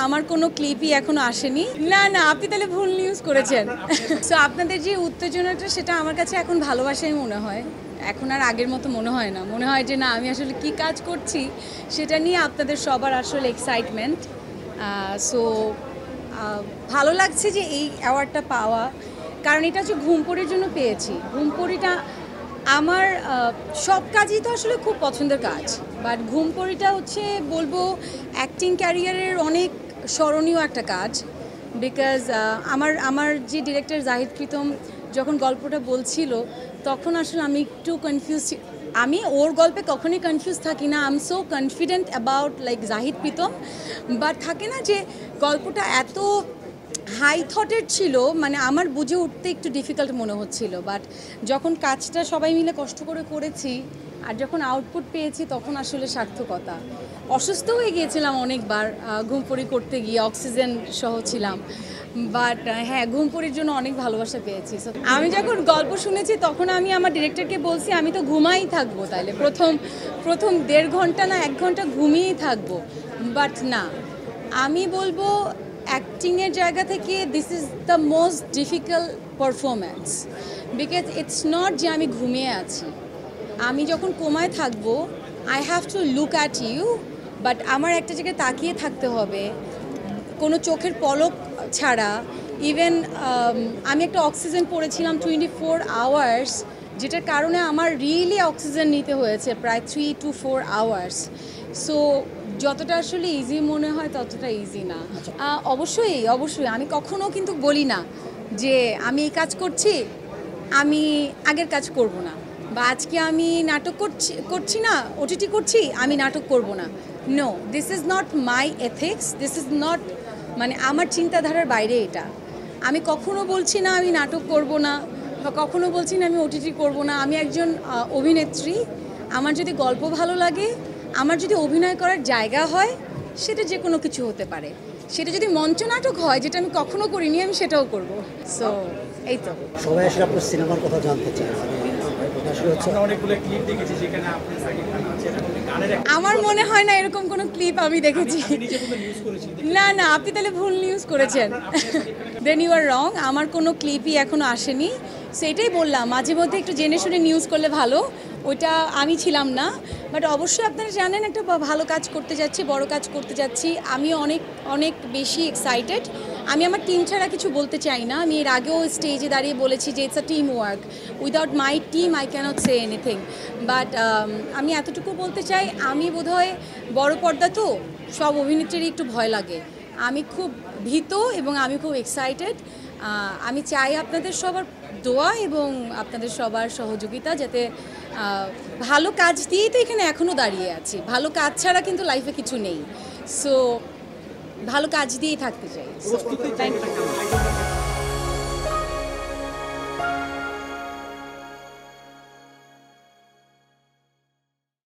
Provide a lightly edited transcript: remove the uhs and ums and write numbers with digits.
আমার কোনো ক্লিপই এখনো আসেনি। না না, আপনি তাহলে ভুল নিউজ করেছেন। সো আপনাদের যে উত্তেজনাটা সেটা আমার কাছে এখন ভালোবাসাই মনে হয়। এখন আর আগের মতো মনে হয় না, মনে হয় যে না আমি আসলে কি কাজ করছি সেটা নিয়ে আপনাদের সবার আসলে এক্সাইটমেন্ট। সো ভালো লাগছে যে এই অ্যাওয়ার্ডটা পাওয়া, কারণ এটা হচ্ছে ঘুমপড়ির জন্য পেয়েছি। ঘুমপড়িটা আমার সব কাজই তো আসলে খুব পছন্দের কাজ, বাট ঘুমপড়িটা হচ্ছে বলবো অ্যাক্টিং ক্যারিয়ারের অনেক স্মরণীয় একটা কাজ। বিকজ আমার যে ডিরেক্টর জাহিদ প্রীতম যখন গল্পটা বলছিল তখন আসলে আমি একটু কনফিউজ। আমি ওর গল্পে কখনোই কনফিউজ থাকি না, I am so confident about like Zahid Pritam. But থাকে না যে গল্পটা এত হাই থটের ছিল, মানে আমার বুঝে উঠতে একটু ডিফিকাল্ট মনে হচ্ছিল। বাট যখন কাজটা সবাই মিলে কষ্ট করে করেছি আর যখন আউটপুট পেয়েছি তখন আসলে সার্থকতা। অসুস্থ হয়ে গিয়েছিলাম অনেকবার ঘুমপড়ি করতে গিয়ে, অক্সিজেন সহ ছিলাম। বাট হ্যাঁ, ঘুমপড়ির জন্য অনেক ভালোবাসা পেয়েছি। সো আমি যখন গল্প শুনেছি তখন আমি আমার ডিরেক্টরকে বলছি আমি তো ঘুমাই থাকবো, তাইলে প্রথম 1.5 ঘন্টা না 1 ঘন্টা ঘুমিয়েই থাকবো। বাট না, আমি বলবো অ্যাক্টিংয়ের জায়গা থেকে this is the most difficult performance. Because it's not যে আমি ঘুমিয়ে আছি, আমি যখন কোমায় থাকবো I have to look at you, but আমার একটা জায়গায় তাকিয়ে থাকতে হবে কোনো চোখের পলক ছাড়া। ইভেন আমি একটা অক্সিজেন পড়েছিলাম 24 আওয়ার্স, যেটার কারণে আমার রিয়েলি অক্সিজেন নিতে হয়েছে প্রায় 3 to 4 আওয়ার্স। সো যতটা আসলে ইজি মনে হয় ততটা ইজি না। অবশ্যই অবশ্যই, আমি কখনো কিন্তু বলি না যে আমি এই কাজ করছি আমি আগের কাজ করব না, বা আজকে আমি নাটক করছি না ওটিটি করছি আমি নাটক করব না। No, this is not my ethics, this is not, মানে আমার চিন্তাধারার বাইরে এটা। আমি কখনো বলছি না আমি নাটক করব না, বা কখনো বলছি না আমি ওটিটি করব না। আমি একজন অভিনেত্রী, আমার যদি গল্প ভালো লাগে, আমার যদি অভিনয় করার জায়গা হয়, সেটা যে কোনো কিছু হতে পারে। সেটা যদি মঞ্চ নাটক হয়, যেটা আমি কখনো করিনি, আমি সেটাও করব। সো এই তো। সবাই আসলে আপনার সিনেমার কথা জানতে চায়। আমার মনে হয় না এরকম কোনো ক্লিপ আমি দেখেছি। না না, আপনি তাহলে ভুল নিউজ করেছেন। দেন ইউ আর রং, আমার কোনো ক্লিপই এখনো আসেনি। সেটাই বললাম, মাঝে মধ্যে একটু জেনে শুনে নিউজ করলে ভালো। ওইটা আমি ছিলাম না। বাট অবশ্যই আপনারা জানেন একটা ভালো কাজ করতে যাচ্ছি, বড় কাজ করতে যাচ্ছি। আমি অনেক অনেক বেশি এক্সাইটেড। আমি আমার টিম ছাড়া কিছু বলতে চাই না। আমি এর আগেও স্টেজে দাঁড়িয়ে বলেছি যে it's a team work, without my team I can't say anything. But আমি এতটুকু বলতে চাই, আমি বোধহয় বড় পর্দা তো সব অভিনেত্রীরই একটু ভয় লাগে। আমি খুব ভীত এবং আমি খুব এক্সাইটেড। আমি চাই আপনাদের সবার দোয়া এবং আপনাদের সবার সহযোগিতা, যাতে ভালো কাজ দিয়েই তো এখানে এখনও দাঁড়িয়ে আছি। ভালো কাজ ছাড়া কিন্তু লাইফে কিছু নেই। সো ভালো কাজ দিয়েই থাকতে চাই। Thank you.